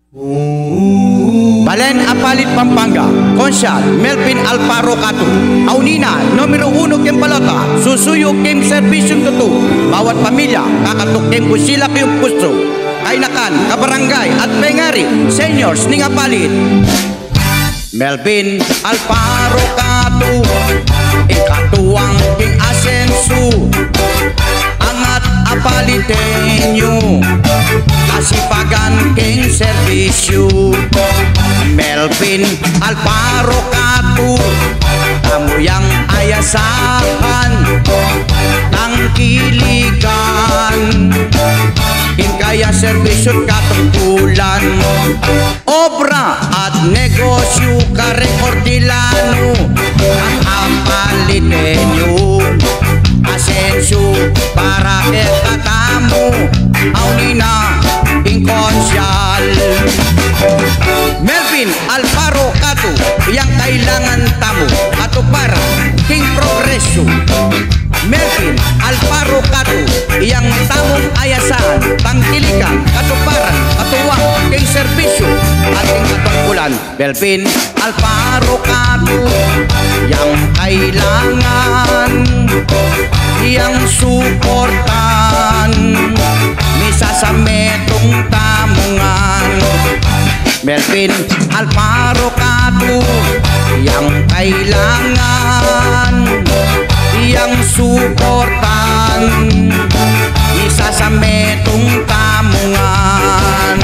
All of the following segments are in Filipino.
Balen Apalit, Pampanga, Konsyal Melvin Alparo Catu, Aunina, numero 1 Kim Balota, susuyo Kim Servisyong Tutu, bawat pamilya, kakatok Kim Busilak yung puso, kainakan, kabarangay at pengari, seniors ning Apalit. Melvin Alparo Catu, ikatuwang King Asensu, angat Apalitenyo, kasipagan King Servisyo. Melvin Alparo Catu, kamu yang ayasahan, tangkilikan, kaya servisyo katungkulan, obra at negosyo kareng ordilano, ang Apalitenyo, Asensu para ekatamu, Aunina ing Konsyal. Melvin Alparo Catu, yang kailangan tamu atau para King Progreso. Melvin Alparo Catu, yang tamong ayasan, tangkilikan, katuparan, katuwang, King Servisyo, ating katungkulan. Melvin Alparo Catu, yang kailangan, yang suportan, misa sa metong tamungan. Melvin Alparo Catu, yang kailangan, yang suportan, isa sa metong tamungan.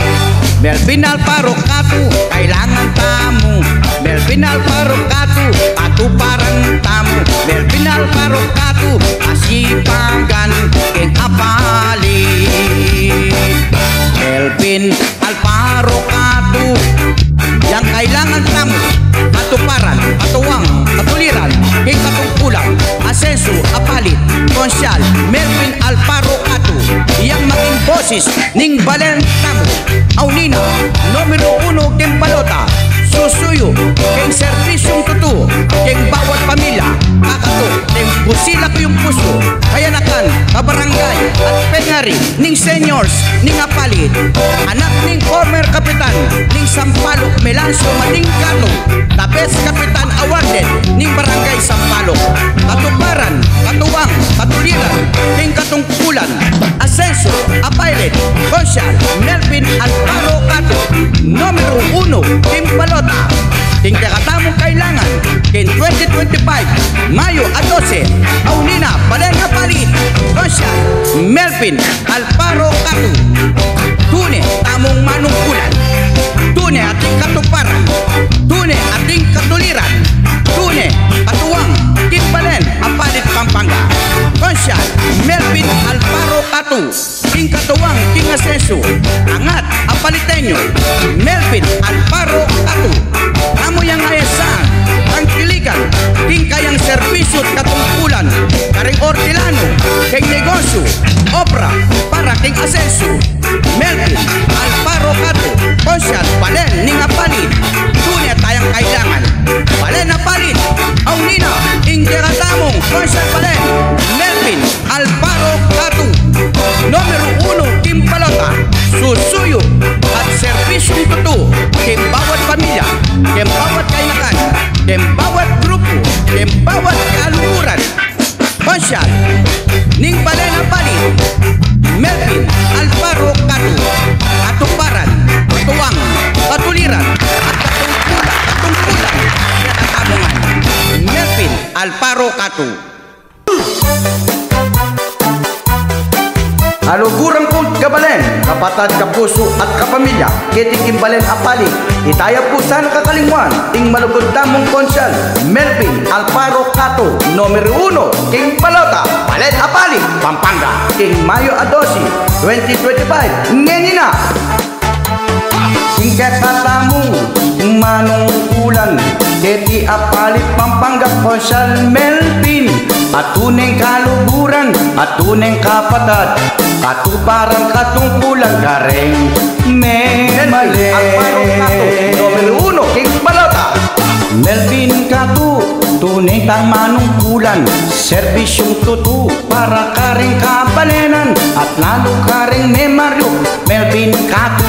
Melvin Alparo Catu, kailangan tamu. Melvin Alparo Catu, katuparan tamu. Melvin Alparo Catu, kasipagan King Apalit. Melvin Alparo Catu, yang kailangan tamu, katuparan, katuwang, katuliran, King Katungkulan, Asensu, Apalit, Konsyal. Melvin Alparo Catu, yang maging boses ning Balen tamu, Aunina, numero 1 King Balota, susuyo King Servisyong Tutu, King bawat pamilya, kakato King Busilak yung puso, kayanakan, kabarangay at pengari ning seniors ning Apalit, anak ning former kapitan ning Sampaloc Melancio Madingkato, the best kapitan awarded ning barangay Sampaloc, katuparan, katuwang, katuliran, king katungkulan, Asensu, Apalit, Konsyal. Melvin Alparo Catu, numero 1 King Balota, king kakatamong kailangan, king 2025 Mayo at 12, Aunina, Balen Apalit, Konsyal. Melvin Alparo Catu, tune tamong manungkulan, tune ating katuparan, tune ating katuliran, tune katuwang King Balen Apalit, Pampanga, Konsyal. Melvin Alparo Catu, king katuwang King Asensu, angat Apalitenyo. Melvin Alparo Catu, amo yang ayasan, tangkilikan, king kayang servisyo at katungkulan, karing ordilano, king negosyo, obra para King Asensu. Melvin Alparo Catu, Konsyal, Balen ning Apalit, dunia tayang kailangan, Balen Apalit, Aunina ing kakatamong Konsyal Balen. Melvin Alparo Catu, numero 1 King Balota, susuyo at serbisyong tutu, king bawat pamilya, king bawat kainakan, king bawat grupo, king bawat kaluhuran, Konsyal ning Balen Apalit. Melvin Alparo Catu, katuparan, katuwang, katuliran at katungkulan, katamungan. Melvin Alparo Catu. Alugurang po kabalen, kapatad, kapuso at kapamilya, kitikim Balen Apalit, itaya po sana kakalingwan, ing malugod tamong Konsyal. Melvin Alparo Catu, numero 1 King Balota, Balen Apalit, Pampanga, king Mayo a 12, 2025, ngenina. King katatamong manungkulan, keti Apalit, Pampanga, Konsyal. Melvin, atuneng kaluburan, atuneng kapatad, katuparan, katungkulan, kareng memale. Alparo Catu, numero 1 King Balota. Melvin Catu, tunay tang manungkulan, serbisyong tutu para karing kabalenan at lalo karing memaryo. Melvin Catu,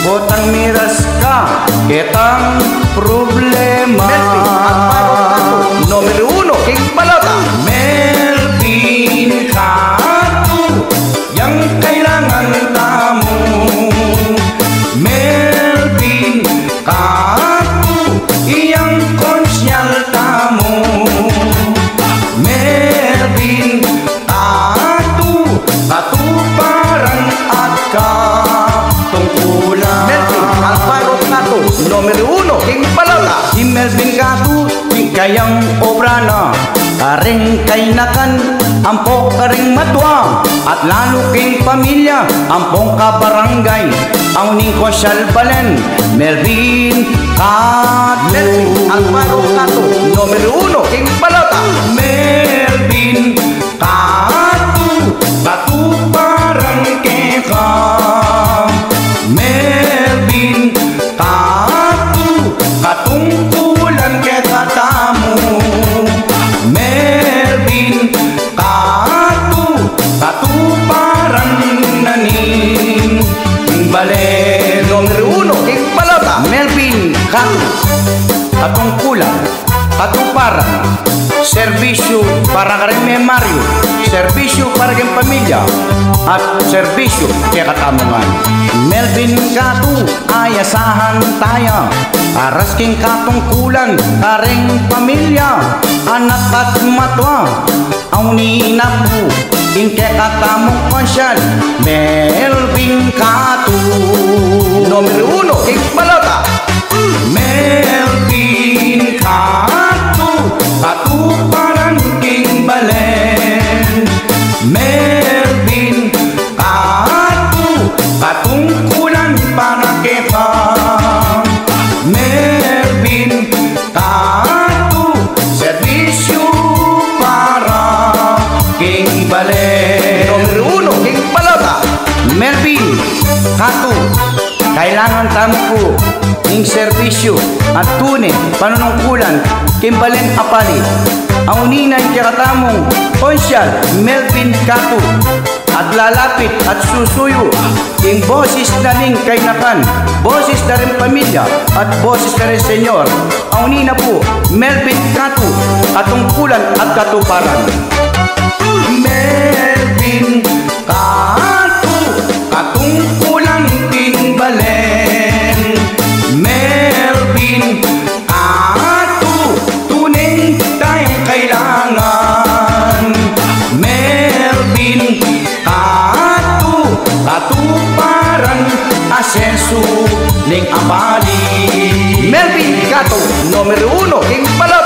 botang Kayang miras ka, kitang problema. Melvin Alparo Catu, Numero 1, King Balota. Melvin Catu, yang kailangan tamo. Melvin Catu, iyang konsyal tamo. Melvin Catu, katuparan at katungkulan. Melvin Alparo Catu, Numero 1, King Balota. Si Melvin Catu, kayang obra na. Karing kainakan, ampo karing matwa. At lalo king pamilya, ampong kabarangay. Ang uning konsyal balen, Melvin Catu. Melvin Alparo Catu, Numero 1, King Balota. Melvin Catu, katuparan keka. Melvin Catu, katungkulan keka tamo. Melvin Catu, katuparan naning balen. Numero 1, King Balota. Melvin Catu, katungkulan, katuparan, serbisyo para kay Mario, serbisyo para kay pamilya, at serbisyo kay katamungan. Melvin Catu, ayasahan tayo, aras king katungkulan, karing pamilya, anak at matwa, ang ninapu, king kay katamong konsyal, Melvin Catu. Numero 1, King Balota. Melvin Catu, katuparan king balen. Melvin Catu, katungkulan para keka. Melvin Catu, serbisyo para king balen. Numero 1, King Balota. Melvin Catu, kailangan tampo ning serbisyo at tunay panunungkulan kimbalen apali. Ang uninay kakatamong konsyal Melvin Catu at lalapit at susuyo king boses na ning kainakan, boses na rin pamilya at boses na rin senyor. Ang unina po Melvin Catu, katungkulan at katuparan. Melvin Catu, katungkulan king balen. Melvin Catu, tuning tayong kailangan. Melvin Catu, katuparan, asenso ning abali. Melvin Catu, numero 1, King Balota.